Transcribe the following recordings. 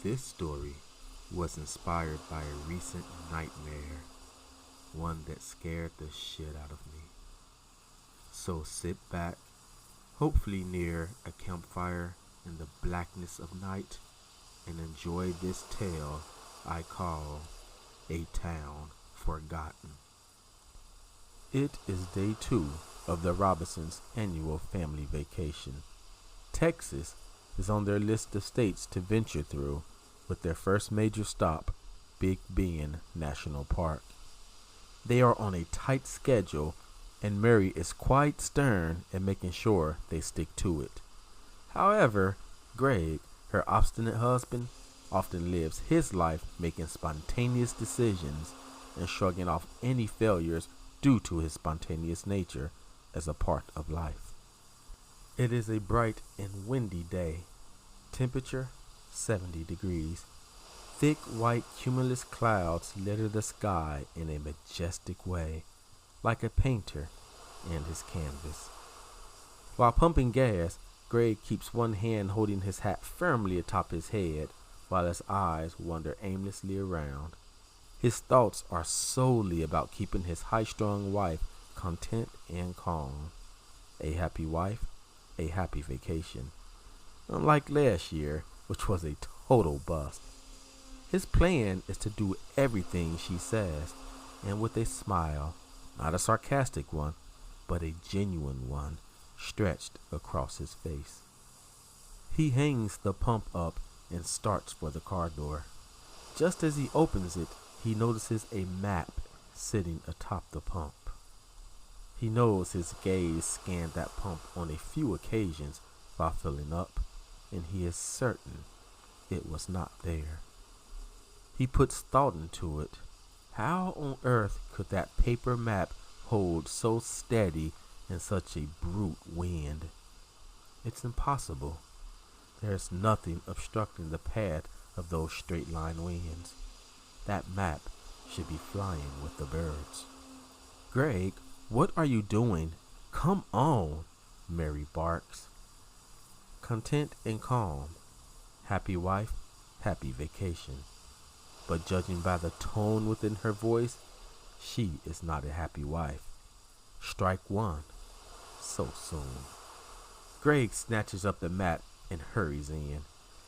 This story was inspired by a recent nightmare, one that scared the shit out of me. So sit back, hopefully near a campfire in the blackness of night, and enjoy this tale I call A Town Forgotten. It is day 2 of the Robinsons' annual family vacation. Texas is on their list of states to venture through, with their first major stop, Big Bend National Park. They are on a tight schedule, and Mary is quite stern in making sure they stick to it. However, Greg, her obstinate husband, often lives his life making spontaneous decisions and shrugging off any failures due to his spontaneous nature as a part of life. It is a bright and windy day. Temperature 70 degrees. Thick white cumulus clouds litter the sky in a majestic way, like a painter and his canvas. While pumping gas, Greg keeps one hand holding his hat firmly atop his head while his eyes wander aimlessly around. His thoughts are solely about keeping his high-strung wife content and calm. A happy wife, a happy vacation. Unlike last year, which was a total bust. His plan is to do everything she says, and with a smile, not a sarcastic one, but a genuine one, stretched across his face. He hangs the pump up and starts for the car door. Just as he opens it, he notices a map sitting atop the pump. He knows his gaze scanned that pump on a few occasions while filling up, and he is certain it was not there. He puts thought into it. How on earth could that paper map hold so steady in such a brute wind? It's impossible. There's nothing obstructing the path of those straight line winds. That map should be flying with the birds. Greg, what are you doing? Come on, Mary barks. Content and calm. Happy wife, happy vacation. But judging by the tone within her voice, she is not a happy wife. Strike one. So soon. Greg snatches up the map and hurries in.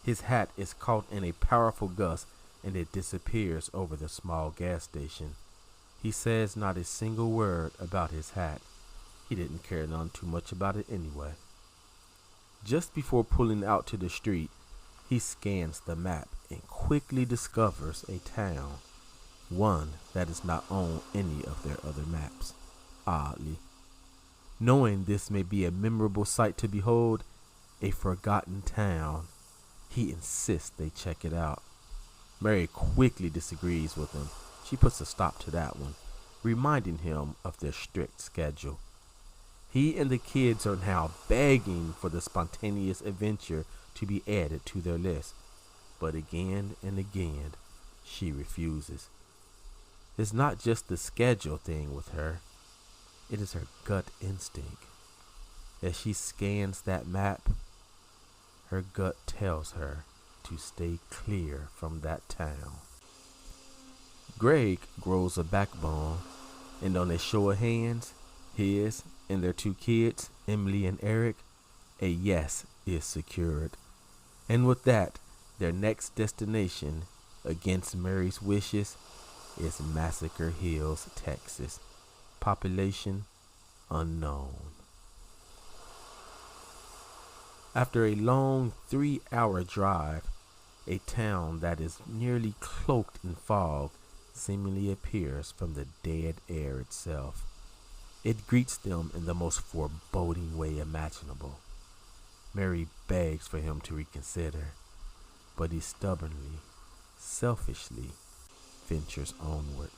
His hat is caught in a powerful gust and it disappears over the small gas station. He says not a single word about his hat. He didn't care none too much about it anyway. Just before pulling out to the street, he scans the map and quickly discovers a town, one that is not on any of their other maps, oddly. Knowing this may be a memorable sight to behold, a forgotten town, he insists they check it out. Mary quickly disagrees with him. She puts a stop to that one, reminding him of their strict schedule. He and the kids are now begging for the spontaneous adventure to be added to their list, but again and again, she refuses. It's not just the schedule thing with her, it is her gut instinct. As she scans that map, her gut tells her to stay clear from that town. Greg grows a backbone, and on a show of hands, his and their 2 kids, Emily and Eric, a yes is secured. And with that, their next destination, against Mary's wishes, is Massacre Hills, Texas. Population unknown. After a long 3-hour drive, a town that is nearly cloaked in fog seemingly appears from the dead air itself. It greets them in the most foreboding way imaginable. Mary begs for him to reconsider, but he stubbornly, selfishly ventures onward.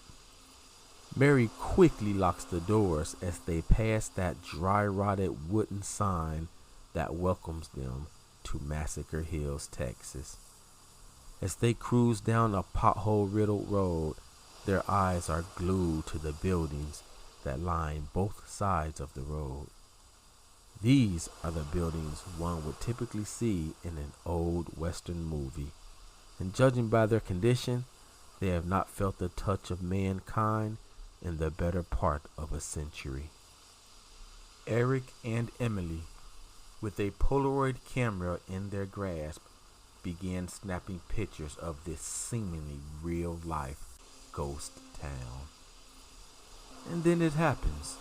Mary quickly locks the doors as they pass that dry-rotted wooden sign that welcomes them to Massacre Hills, Texas. As they cruise down a pothole-riddled road, their eyes are glued to the buildings that line both sides of the road. These are the buildings one would typically see in an old Western movie, and judging by their condition, they have not felt the touch of mankind in the better part of a century. Eric and Emily, with a Polaroid camera in their grasp, began snapping pictures of this seemingly real-life ghost town. And then it happens.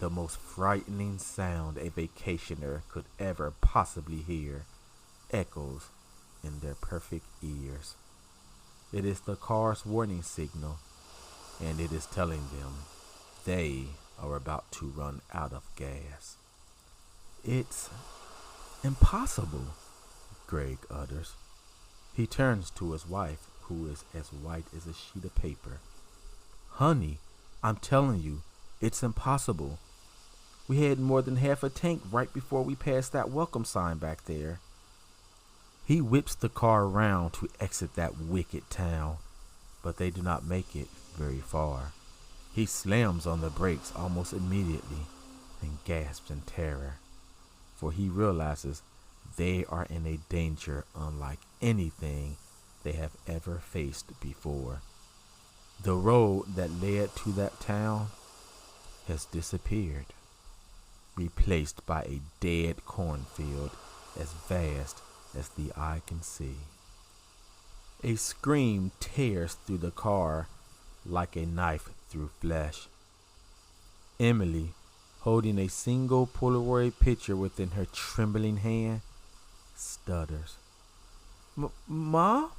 The most frightening sound a vacationer could ever possibly hear echoes in their perfect ears. It is the car's warning signal, and it is telling them they are about to run out of gas. It's impossible, Greg utters. He turns to his wife, who is as white as a sheet of paper. Honey, I'm telling you, it's impossible. We had more than half a tank right before we passed that welcome sign back there. He whips the car around to exit that wicked town, but they do not make it very far. He slams on the brakes almost immediately and gasps in terror, for he realizes they are in a danger unlike anything they have ever faced before. The road that led to that town has disappeared, replaced by a dead cornfield as vast as the eye can see. A scream tears through the car like a knife through flesh. Emily, holding a single Polaroid picture within her trembling hand, stutters. Mom?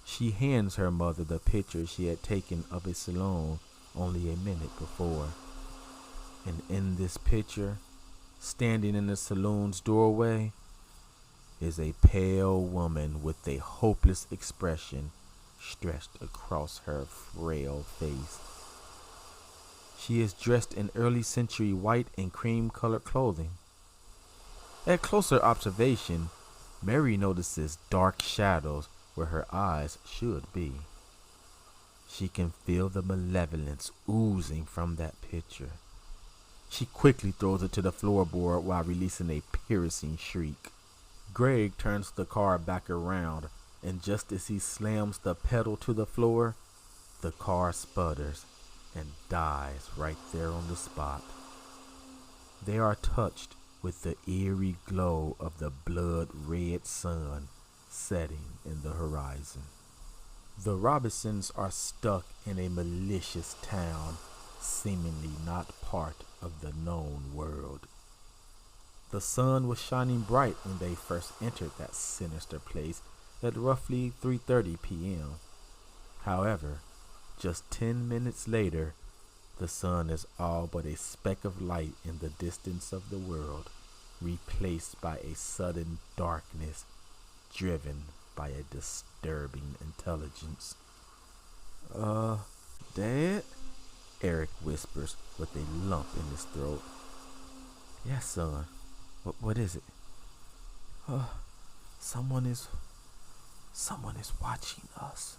She hands her mother the picture she had taken of a saloon only a minute before. And in this picture, standing in the saloon's doorway, is a pale woman with a hopeless expression stretched across her frail face. She is dressed in early century white and cream colored clothing. At closer observation, Mary notices dark shadows where her eyes should be. She can feel the malevolence oozing from that picture. She quickly throws it to the floorboard while releasing a piercing shriek. Greg turns the car back around, and just as he slams the pedal to the floor, the car sputters and dies right there on the spot. They are touched with the eerie glow of the blood-red sun setting in the horizon. The Robinsons are stuck in a malicious town, seemingly not part of the known world. The sun was shining bright when they first entered that sinister place at roughly 3:30 p.m. However, just 10 minutes later, the sun is all but a speck of light in the distance of the world, replaced by a sudden darkness driven by a disturbing intelligence. Dad? Eric whispers with a lump in his throat. Yes, son. What is it? Someone is watching us.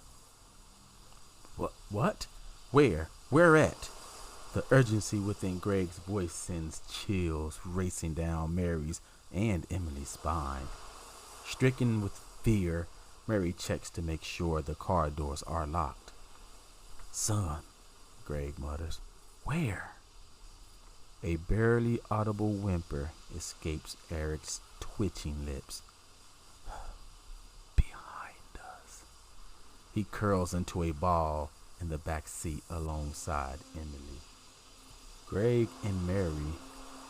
What? Where? Where at? The urgency within Greg's voice sends chills racing down Mary's and Emily's spine. Stricken with fear, Mary checks to make sure the car doors are locked. Son, Greg mutters, where? A barely audible whimper escapes Eric's twitching lips. Behind us. He curls into a ball in the back seat alongside Emily. Greg and Mary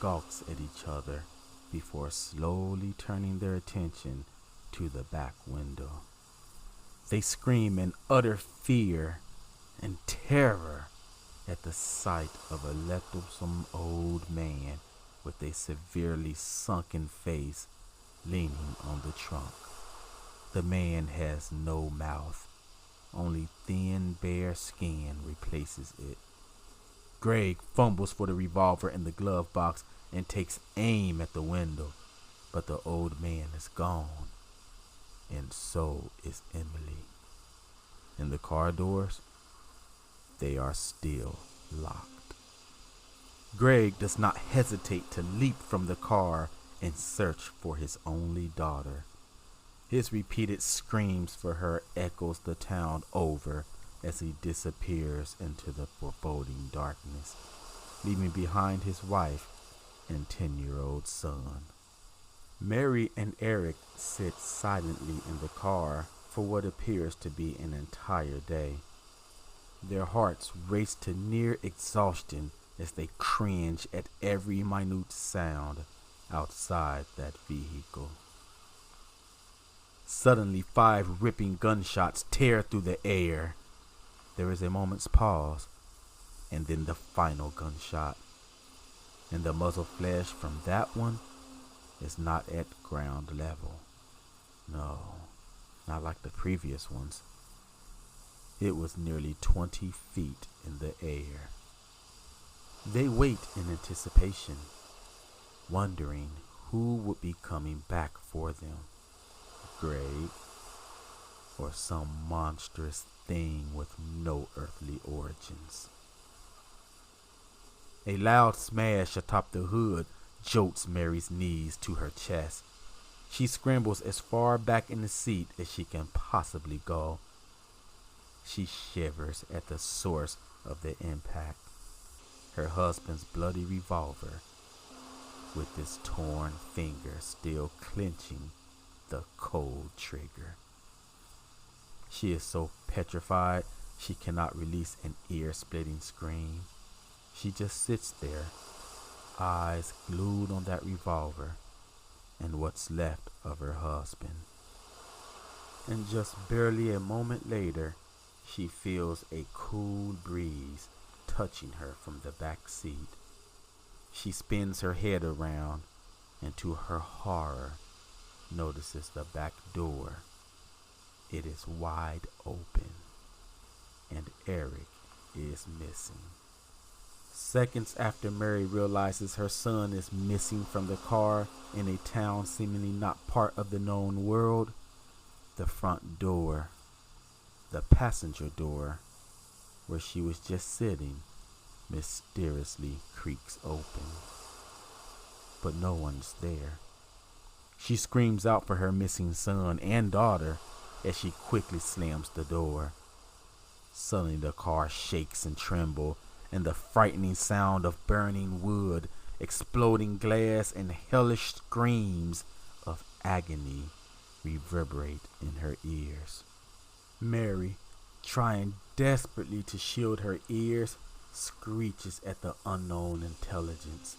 gawks at each other before slowly turning their attention to the back window. They scream in utter fear and terror at the sight of a loathsome old man with a severely sunken face leaning on the trunk. The man has no mouth. Only thin, bare skin replaces it. Greg fumbles for the revolver in the glove box and takes aim at the window, but the old man is gone, and so is Emily. And the car doors, they are still locked. Greg does not hesitate to leap from the car and search for his only daughter. His repeated screams for her echoes the town over as he disappears into the foreboding darkness, leaving behind his wife and 10-year-old son. Mary and Eric sit silently in the car for what appears to be an entire day. Their hearts race to near exhaustion as they cringe at every minute sound outside that vehicle. Suddenly, 5 ripping gunshots tear through the air. There is a moment's pause, and then the final gunshot. And the muzzle flash from that one is not at ground level. No, not like the previous ones. It was nearly 20 feet in the air. They wait in anticipation, wondering who would be coming back for them. Greg, or some monstrous thing with no earthly origins. A loud smash atop the hood jolts Mary's knees to her chest. She scrambles as far back in the seat as she can possibly go. She shivers at the source of the impact. Her husband's bloody revolver, with his torn finger still clenching the cold trigger. She is so petrified she cannot release an ear-splitting scream. She just sits there, eyes glued on that revolver and what's left of her husband. And just barely a moment later, she feels a cool breeze touching her from the back seat. She spins her head around and to her horror notices the back door. It is wide open and Eric is missing. Seconds after Mary realizes her son is missing from the car in a town seemingly not part of the known world, the front door, the passenger door, where she was just sitting, mysteriously creaks open. But no one's there. She screams out for her missing son and daughter as she quickly slams the door. Suddenly the car shakes and trembles, and the frightening sound of burning wood, exploding glass, and hellish screams of agony reverberate in her ears. Mary, trying desperately to shield her ears, screeches at the unknown intelligence,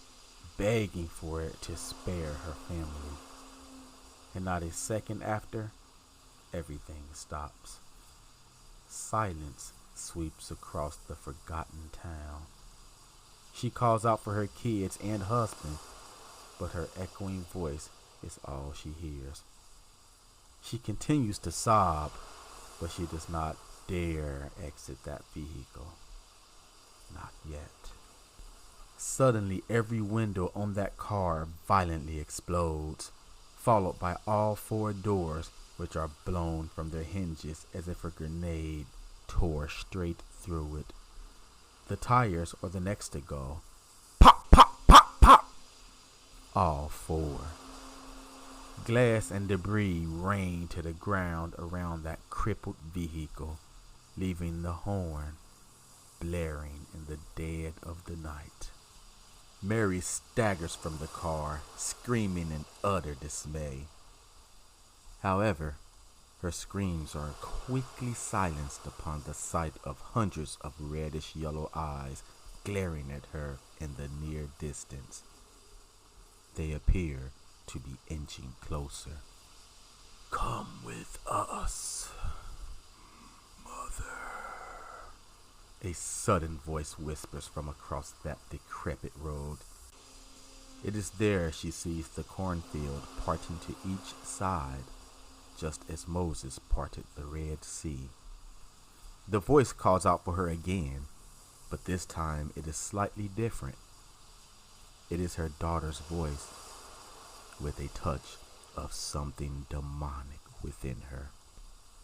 begging for it to spare her family. And not a second after, everything stops. Silence sweeps across the forgotten town. She calls out for her kids and husband, but her echoing voice is all she hears. She continues to sob, but she does not dare exit that vehicle. Not yet. Suddenly, every window on that car violently explodes, followed by all 4 doors, which are blown from their hinges as if a grenade tore straight through it. The tires are the next to go. Pop, pop, pop, pop! All 4. Glass and debris rain to the ground around that crippled vehicle, leaving the horn blaring in the dead of the night. Mary staggers from the car, screaming in utter dismay. However, her screams are quickly silenced upon the sight of hundreds of reddish-yellow eyes glaring at her in the near distance. They appear to be inching closer. "Come with us, Mother," a sudden voice whispers from across that decrepit road. It is there she sees the cornfield parting to each side, just as Moses parted the Red Sea. The voice calls out for her again, but this time it is slightly different. It is her daughter's voice, with a touch of something demonic within her.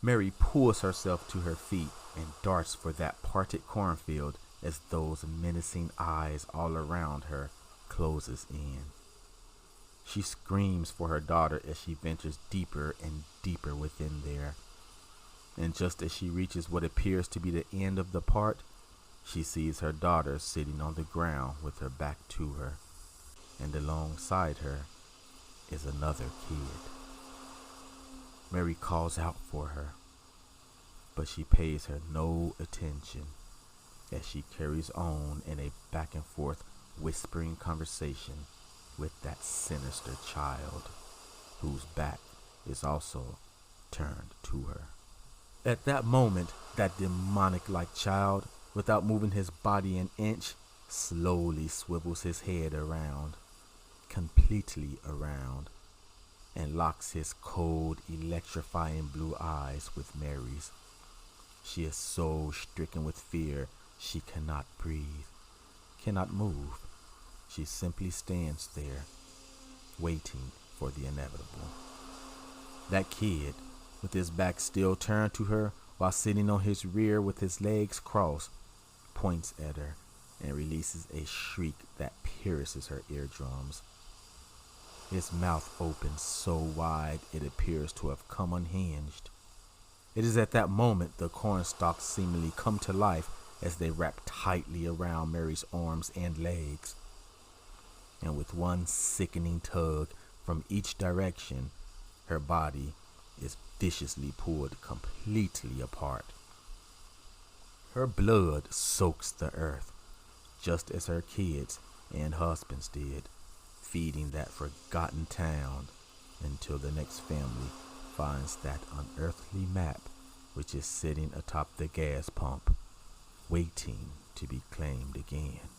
Mary pulls herself to her feet and darts for that parted cornfield as those menacing eyes all around her closes in. She screams for her daughter as she ventures deeper and deeper within there. And just as she reaches what appears to be the end of the part, she sees her daughter sitting on the ground with her back to her, and alongside her is another kid. Mary calls out for her, but she pays her no attention as she carries on in a back and forth whispering conversation with that sinister child, whose back is also turned to her. At that moment, that demonic-like child, without moving his body an inch, slowly swivels his head around, completely around, and locks his cold, electrifying blue eyes with Mary's. She is so stricken with fear she cannot breathe, cannot move. She simply stands there, waiting for the inevitable. That kid, with his back still turned to her while sitting on his rear with his legs crossed, points at her and releases a shriek that pierces her eardrums. His mouth opens so wide it appears to have come unhinged. It is at that moment the cornstalks seemingly come to life as they wrap tightly around Mary's arms and legs. And with one sickening tug from each direction, her body is viciously pulled completely apart. Her blood soaks the earth, just as her kids and husbands did, feeding that forgotten town until the next family finds that unearthly map which is sitting atop the gas pump, waiting to be claimed again.